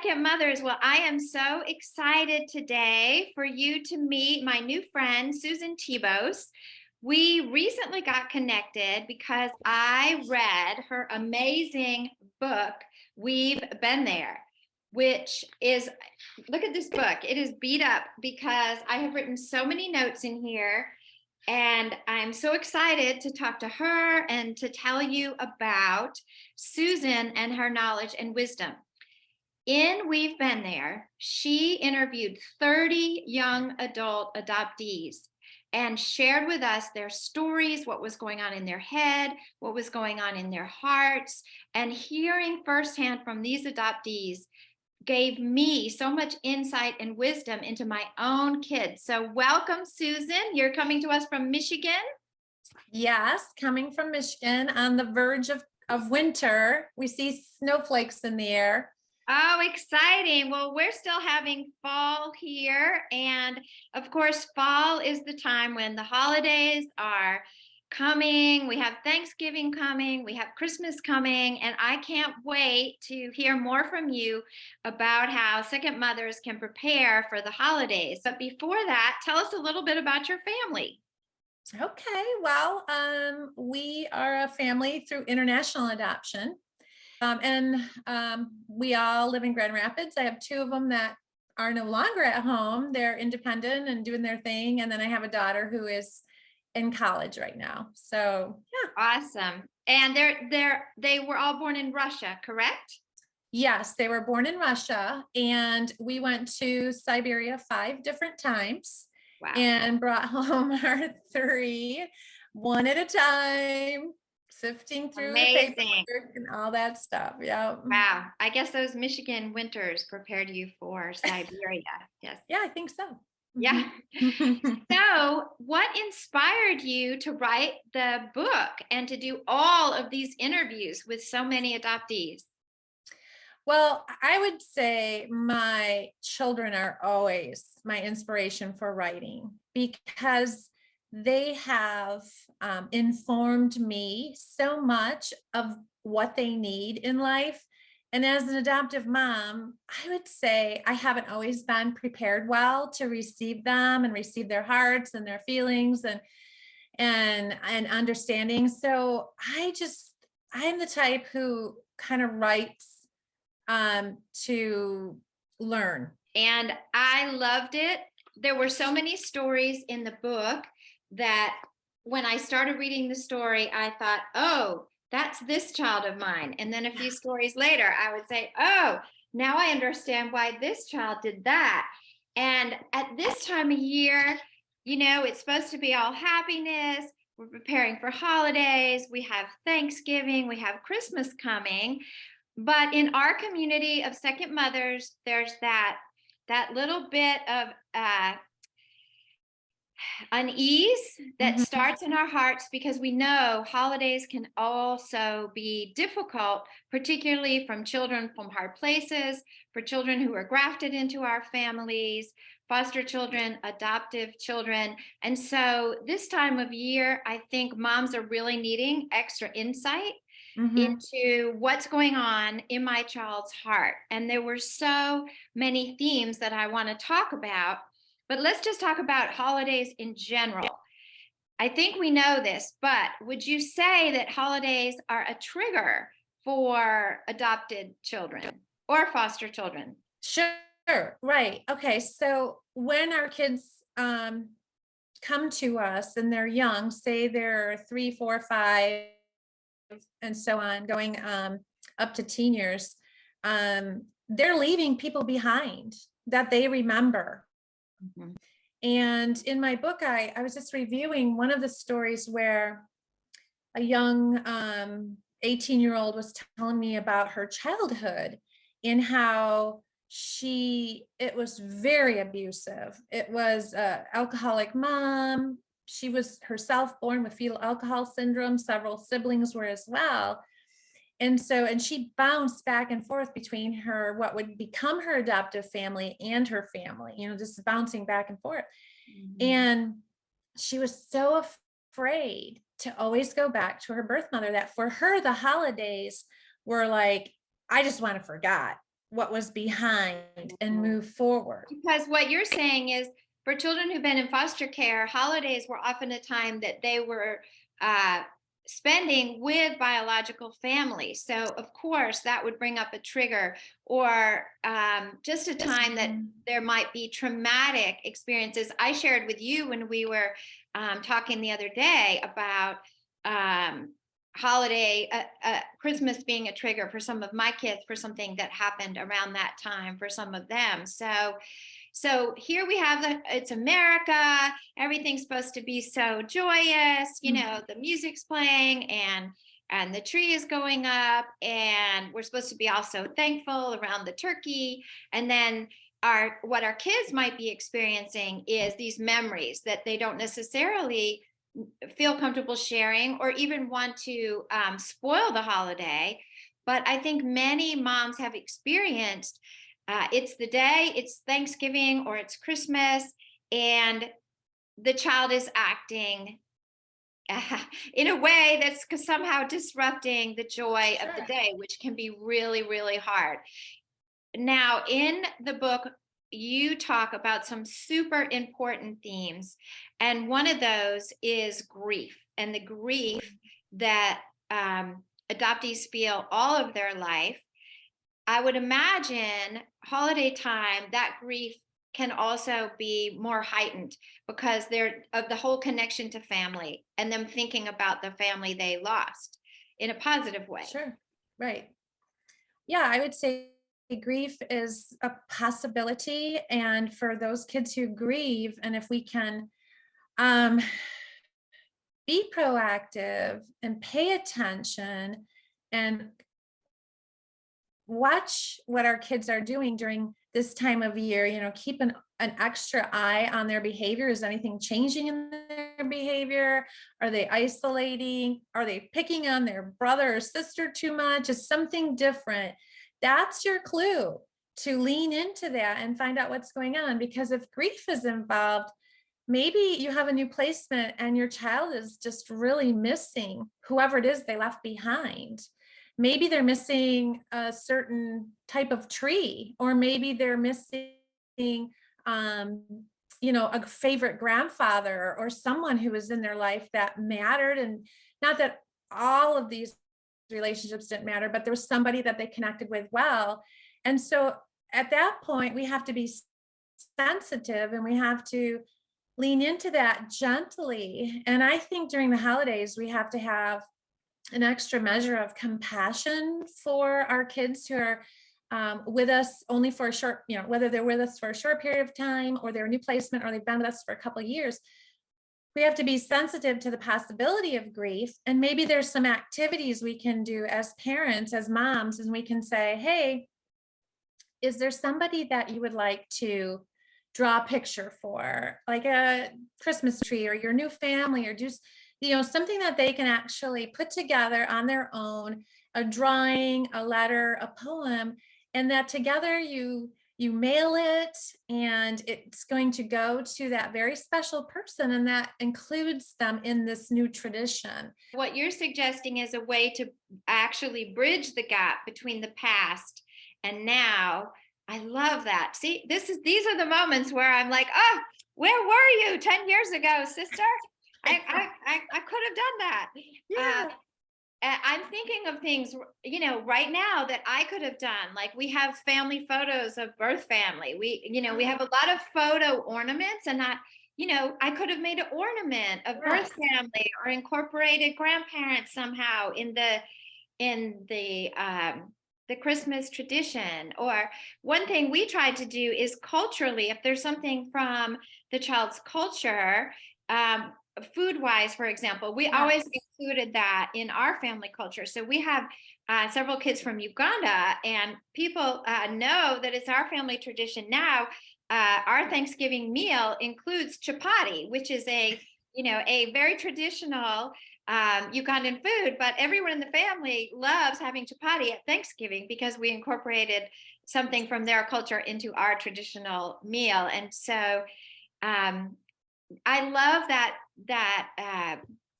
Second Mothers. Well, I am so excited today for you to meet my new friend, Susan Tebos. We recently got connected because I read her amazing book, We've Been There, which is, look at this book. It is beat up because I have written so many notes in here. And I'm so excited to talk to her and to tell you about Susan and her knowledge and wisdom. In We've Been There, she interviewed 30 young adult adoptees and shared with us their stories, what was going on in their head, what was going on in their hearts. And hearing firsthand from these adoptees gave me so much insight and wisdom into my own kids. So welcome, Susan. You're coming to us from Michigan. Yes, coming from Michigan on the verge of winter. We see snowflakes in the air. Oh, exciting. Well, we're still having fall here. And of course, fall is the time when the holidays are coming. We have Thanksgiving coming. We have Christmas coming. And I can't wait to hear more from you about how second mothers can prepare for the holidays. But before that, tell us a little bit about your family. Okay, well, we are a family through international adoption. We all live in Grand Rapids. I have two of them that are no longer at home. They're independent and doing their thing. And then I have a daughter who is in college right now. So yeah. Awesome. And they were all born in Russia, correct? Yes, they were born in Russia, and we went to Siberia 5 different times. Wow. And brought home our 3, one at a time, sifting through the paperwork and all that stuff. Yeah. Wow. I guess those Michigan winters prepared you for Siberia. Yes. Yeah, I think so. Yeah. So, what inspired you to write the book and to do all of these interviews with so many adoptees? Well, I would say my children are always my inspiration for writing because they have informed me so much of what they need in life. And as an adoptive mom, I would say I haven't always been prepared well to receive them and receive their hearts and their feelings and understanding. So I'm the type who kind of writes to learn. And I loved it. There were so many stories in the book that when I started reading the story, I thought, oh, that's this child of mine. And then a few stories later, I would say, oh, now I understand why this child did that. And at this time of year, it's supposed to be all happiness. We're preparing for holidays. We have Thanksgiving. We have Christmas coming. But in our community of second mothers, there's that little bit of unease that starts in our hearts because we know holidays can also be difficult, particularly from children from hard places, for children who are grafted into our families, foster children, adoptive children. And so this time of year, I think moms are really needing extra insight into what's going on in my child's heart. And there were so many themes that I want to talk about, but let's just talk about holidays in general. I think we know this, but would you say that holidays are a trigger for adopted children or foster children? Sure. Right. Okay. So when our kids come to us and they're young, say they're 3, 4, 5, and so on, going up to teen years, they're leaving people behind that they remember. And in my book, I was just reviewing one of the stories where a young 18-year-old was telling me about her childhood and how it was very abusive. It was an alcoholic mom. She was herself born with fetal alcohol syndrome. Several siblings were as well. And she bounced back and forth between what would become her adoptive family and her family, just bouncing back and forth. And she was so afraid to always go back to her birth mother that for her, the holidays were like, I just want to forget. what was behind and move forward. Because what you're saying is for children who've been in foster care, holidays were often a time that they were uh, spending with biological families. So, of course, that would bring up a trigger, or just a time that there might be traumatic experiences. I shared with you when we were talking the other day about holiday Christmas being a trigger for some of my kids for something that happened around that time for some of them. So here we have it's America, everything's supposed to be so joyous, the music's playing and the tree is going up, and we're supposed to be also thankful around the turkey. And then what our kids might be experiencing is these memories that they don't necessarily feel comfortable sharing or even want to spoil the holiday. But I think many moms have experienced it's the day, it's Thanksgiving or it's Christmas, and the child is acting in a way that's somehow disrupting the joy of the day, which can be really, really hard. Now, in the book, you talk about some super important themes, and one of those is grief, and the grief that adoptees feel all of their life. I would imagine holiday time, that grief can also be more heightened because they're of the whole connection to family and them thinking about the family they lost in a positive way. Sure. Right. Yeah, I would say grief is a possibility. And for those kids who grieve, and if we can um, be proactive and pay attention and watch what our kids are doing during this time of year, keep an extra eye on their behavior. Is anything changing in their behavior? Are they isolating? Are they picking on their brother or sister too much? Is something different? That's your clue to lean into that and find out what's going on. Because if grief is involved, maybe you have a new placement and your child is just really missing whoever it is they left behind. Maybe they're missing a certain type of tree, or maybe they're missing, a favorite grandfather or someone who was in their life that mattered. And not that all of these relationships didn't matter, but there was somebody that they connected with well. And so at that point, we have to be sensitive and we have to lean into that gently. And I think during the holidays, we have to have an extra measure of compassion for our kids who are with us only for a short, whether they're with us for a short period of time or they're a new placement or they've been with us for a couple of years. We have to be sensitive to the possibility of grief. And maybe there's some activities we can do as parents, as moms, and we can say, hey, is there somebody that you would like to draw a picture for, like a Christmas tree or your new family, or just something that they can actually put together on their own, a drawing, a letter, a poem, and that together you mail it, and it's going to go to that very special person, and that includes them in this new tradition. What you're suggesting is a way to actually bridge the gap between the past and now. I love that. See, these are the moments where I'm like, oh, where were you 10 years ago, sister? I could have done that. Yeah. I'm thinking of things, right now that I could have done. Like we have family photos of birth family. We have a lot of photo ornaments, and I could have made an ornament of birth family or incorporated grandparents somehow in the Christmas tradition. Or one thing we tried to do is culturally, if there's something from the child's culture, food wise, for example, we always included that in our family culture. So we have several kids from Uganda, and people know that it's our family tradition now. Our Thanksgiving meal includes chapati, which is a very traditional Ugandan food, but everyone in the family loves having chapati at Thanksgiving because we incorporated something from their culture into our traditional meal. And so I love that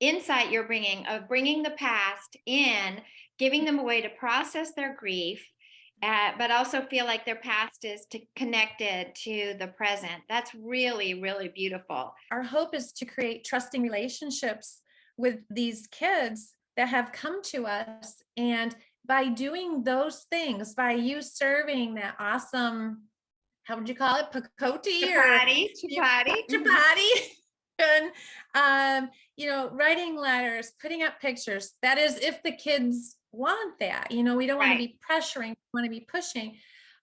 insight you're bringing of bringing the past in, giving them a way to process their grief, but also feel like their past is connected to the present. That's really, really beautiful. Our hope is to create trusting relationships with these kids that have come to us. And by doing those things, by you serving that awesome, how would you call it? Pakoti or Chapati. chapati. And writing letters, putting up pictures. That is if the kids want that. We don't want to be pressuring, we want to be pushing.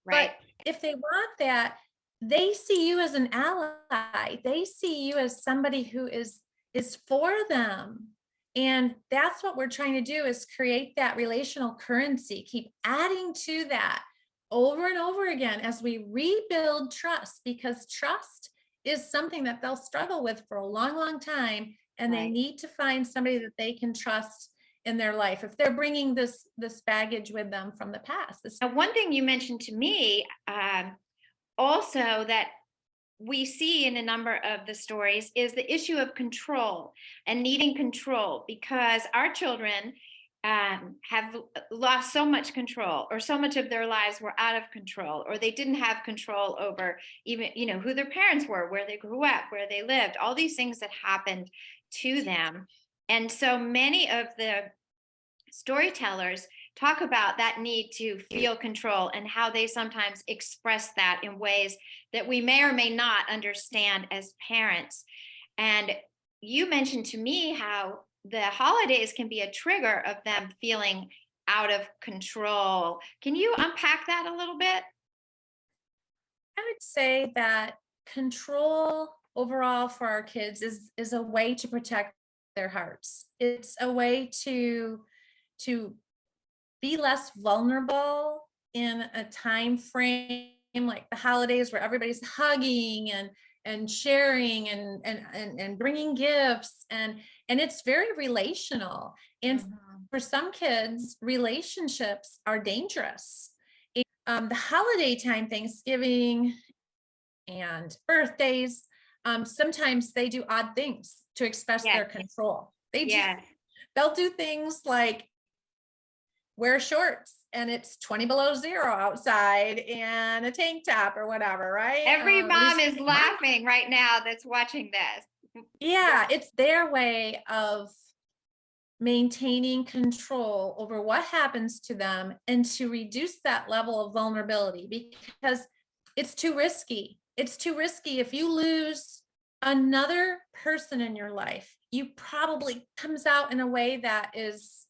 Right. But if they want that, they see you as an ally. They see you as somebody who is for them. And that's what we're trying to do, is create that relational currency, keep adding to that over and over again as we rebuild trust, because trust is something that they'll struggle with for a long, long time. And they need to find somebody that they can trust in their life if they're bringing this baggage with them from the past. Now, one thing you mentioned to me also that we see in a number of the stories is the issue of control and needing control, because our children have lost so much control, or so much of their lives were out of control, or they didn't have control over even, who their parents were, where they grew up, where they lived, all these things that happened to them. And so many of the storytellers talk about that need to feel control and how they sometimes express that in ways that we may or may not understand as parents. And you mentioned to me how the holidays can be a trigger of them feeling out of control. Can you unpack that a little bit? I would say that control overall for our kids is a way to protect their hearts. It's a way to be less vulnerable in a time frame like the holidays, where everybody's hugging and sharing and bringing gifts, and it's very relational. And for some kids, relationships are dangerous. The holiday time, Thanksgiving and birthdays, sometimes they do odd things to express their control. They'll do things like wear shorts and it's 20 below zero outside and a tank top or whatever, right? Every mom is laughing right now that's watching this. Yeah, it's their way of maintaining control over what happens to them and to reduce that level of vulnerability, because it's too risky. It's too risky. If you lose another person in your life, you probably comes out in a way that it's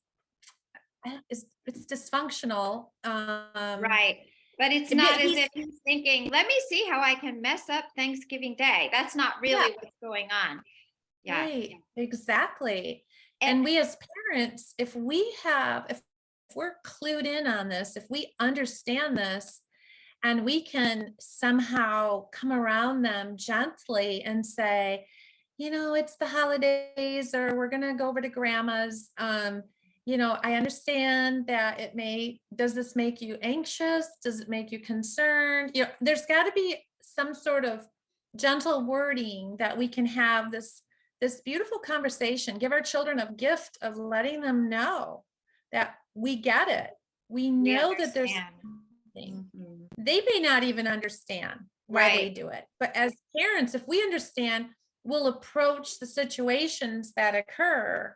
dysfunctional. Right. But it's not as if he's thinking, let me see how I can mess up Thanksgiving Day. That's not really what's going on. Yeah. Right. Exactly. And we as parents, if we're clued in on this, if we understand this, and we can somehow come around them gently and say, it's the holidays, or we're going to go over to grandma's. I understand that does this make you anxious? Does it make you concerned? There's got to be some sort of gentle wording that we can have this beautiful conversation, give our children a gift of letting them know that we get it. We know that there's something. They may not even understand why they do it. But as parents, if we understand, we'll approach the situations that occur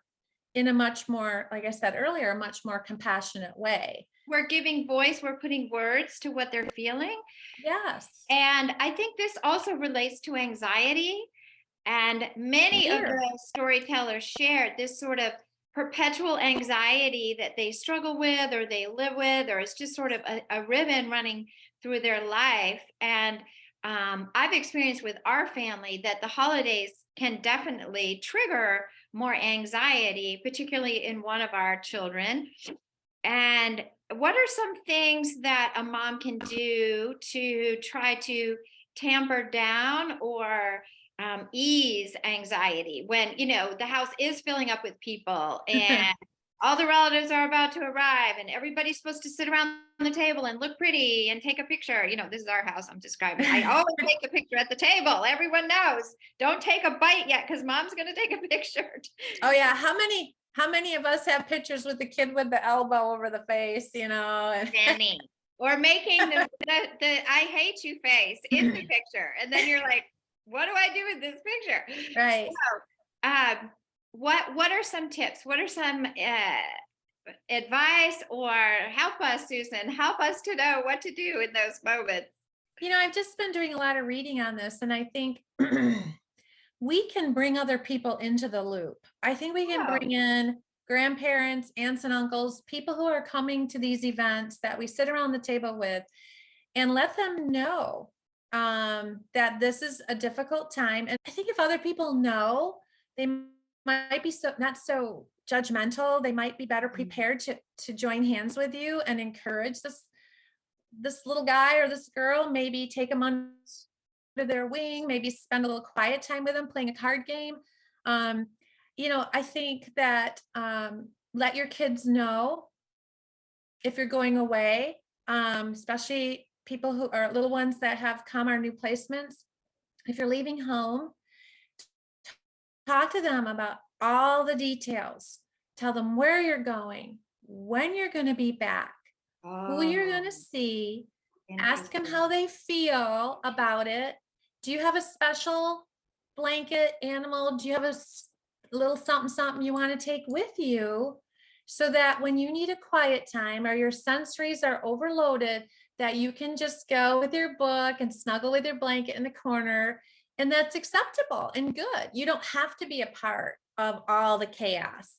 in a much more, like I said earlier, a much more compassionate way. We're giving voice, we're putting words to what they're feeling. Yes. And I think this also relates to anxiety. And many of the storytellers shared this sort of perpetual anxiety that they struggle with, or they live with, or it's just sort of a ribbon running through their life. And I've experienced with our family that the holidays can definitely trigger more anxiety, particularly in one of our children. And what are some things that a mom can do to try to tamper down or ease anxiety when, the house is filling up with people and all the relatives are about to arrive and everybody's supposed to sit around the table and look pretty and take a picture? This is our house I'm describing. I always take a picture at the table. Everyone knows, don't take a bite yet because mom's going to take a picture. Oh yeah. How many of us have pictures with the kid with the elbow over the face, Many. Or making the I hate you face in the picture. And then you're like, what do I do with this picture? Right. So, what are some tips? What are some advice, or help us, Susan, help us to know what to do in those moments? I've just been doing a lot of reading on this, and I think we can bring other people into the loop. I think we can Oh, bring in grandparents, aunts and uncles, people who are coming to these events that we sit around the table with, and let them know that this is a difficult time. And I think if other people know, they might be not so judgmental. They might be better prepared to join hands with you and encourage this little guy or this girl, maybe take them under their wing, maybe spend a little quiet time with them playing a card game. Um, I think that let your kids know if you're going away, especially people who are little ones that have come, our new placements. If you're leaving home, talk to them about all the details. Tell them where you're going, when you're going to be back, who you're going to oh, see. Ask them interesting. how they feel about it. Do you have a special blanket, animal? Do you have a little something you want to take with you, so that when you need a quiet time or your sensories are overloaded, that you can just go with your book and snuggle with your blanket in the corner, and that's acceptable and good. You don't have to be a part of all the chaos.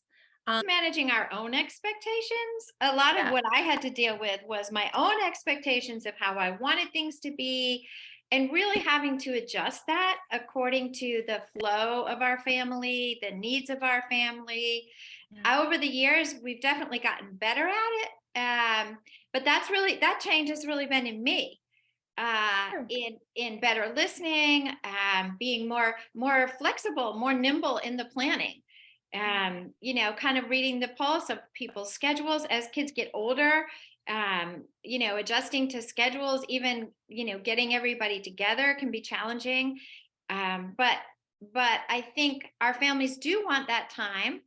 Managing our own expectations. A lot of Yeah. what I had to deal with was my own expectations of how I wanted things to be, and really having to adjust that according to the flow of our family, the needs of our family. Yeah. Over the years, we've definitely gotten better at it. But that change has really been in me, Sure. in better listening, being more flexible, more nimble in the planning. Kind of reading the pulse of people's schedules as kids get older. Adjusting to schedules, even getting everybody together can be challenging. But I think our families do want that time,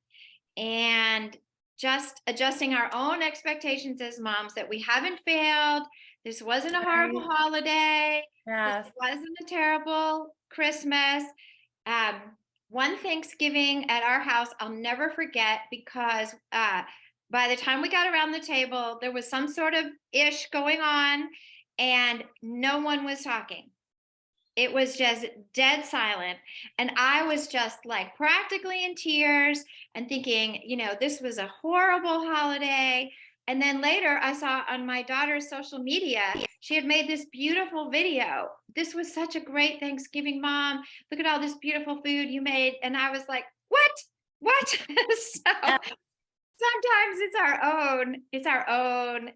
and just adjusting our own expectations as moms that we haven't failed. This wasn't a horrible Right. holiday. This Yes. wasn't a terrible Christmas. Um, One Thanksgiving at our house, I'll never forget, because by the time we got around the table, there was some sort of ish going on, and no one was talking. It was just dead silent. And I was just like practically in tears and thinking, this was a horrible holiday. And then later I saw on my daughter's social media, she had made this beautiful video. This was such a great Thanksgiving, Mom. Look at all this beautiful food you made. And I was like, what? What? So Yeah. sometimes it's our own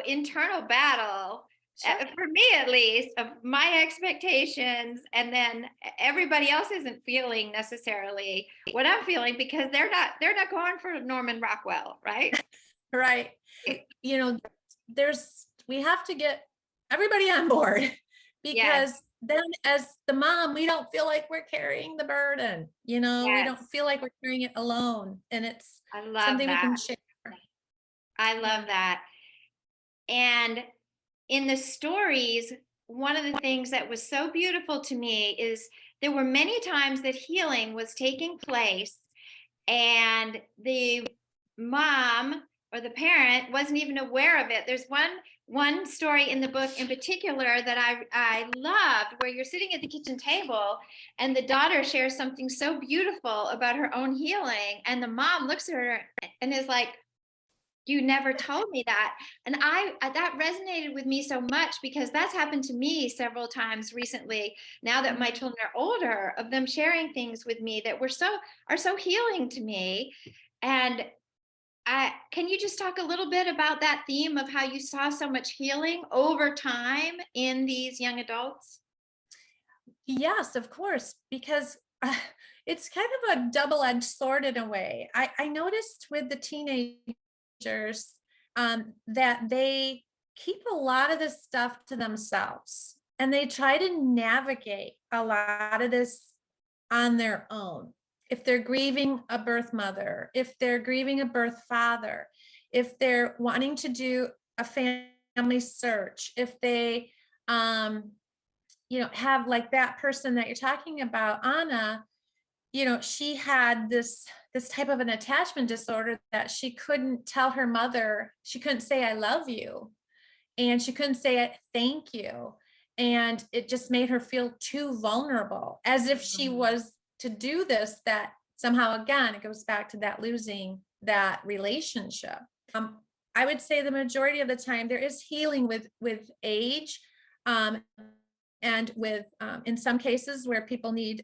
internal battle, Sure. for me at least, of my expectations, and then everybody else isn't feeling necessarily what I'm feeling, because they're not going for Norman Rockwell, right? Right. You know, we have to get everybody on board, Yes, because then as the mom, we don't feel like we're carrying the burden. We don't yes, feel like we're carrying it alone, and it's I love something we that. can share. I Yeah. love that. And in the stories, one of the things that was so beautiful to me is there were many times that healing was taking place, and the mom or the parent wasn't even aware of it. There's one story in the book in particular that I loved, where you're sitting at the kitchen table and the daughter shares something so beautiful about her own healing, and the mom looks at her and is like, you never told me that. And that resonated with me so much, because that's happened to me several times recently, now that my children are older, of them sharing things with me that are so healing to me. And can you just talk a little bit about that theme of how you saw so much healing over time in these young adults? Yes, of course, because it's kind of a double-edged sword in a way. I noticed with the teenagers that they keep a lot of this stuff to themselves, and they try to navigate a lot of this on their own. If they're grieving a birth mother, if they're grieving a birth father, if they're wanting to do a family family search, if they, have like that person that you're talking about, Anna, she had this type of an attachment disorder that she couldn't tell her mother, she couldn't say, I love you. And she couldn't say thank you. And it just made her feel too vulnerable, as if she was to do this, that somehow, again, it goes back to that losing that relationship. I would say the majority of the time there is healing with age. And with, in some cases where people need,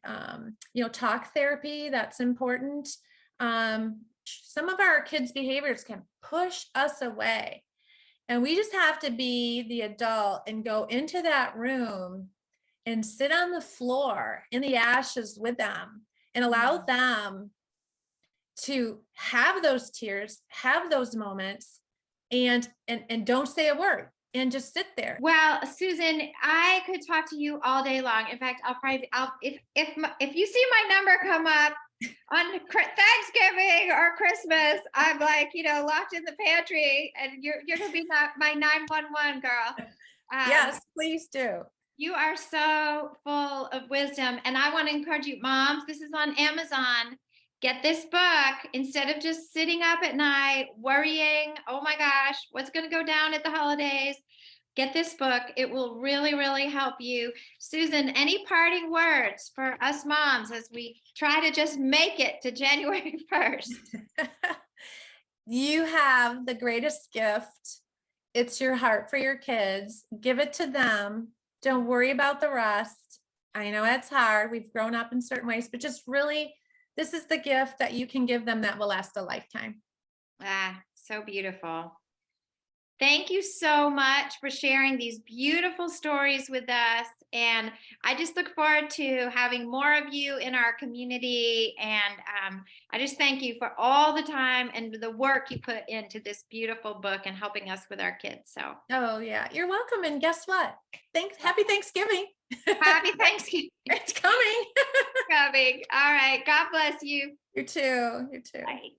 talk therapy, that's important. Some of our kids' behaviors can push us away. And we just have to be the adult and go into that room and sit on the floor in the ashes with them and allow them to have those tears, have those moments, and don't say a word and just sit there. Well, Susan, I could talk to you all day long. In fact, if you see my number come up on Thanksgiving or Christmas, I'm like, locked in the pantry, and you're gonna be my 911 girl. Yes, please do. You are so full of wisdom, and I want to encourage you, moms. This is on Amazon. Get this book instead of just sitting up at night worrying, oh my gosh, what's going to go down at the holidays. Get this book. It will really, really help you. Susan, any parting words for us moms as we try to just make it to January 1st? You have the greatest gift. It's your heart for your kids. Give it to them. Don't worry about the rest. I know it's hard. We've grown up in certain ways, but just really, this is the gift that you can give them that will last a lifetime. So beautiful. Thank you so much for sharing these beautiful stories with us. And I just look forward to having more of you in our community. And I just thank you for all the time and the work you put into this beautiful book and helping us with our kids. So, oh yeah, you're welcome. And guess what? Happy Thanksgiving. Happy Thanksgiving. It's coming. Coming. All right. God bless you. You too. You too. Bye.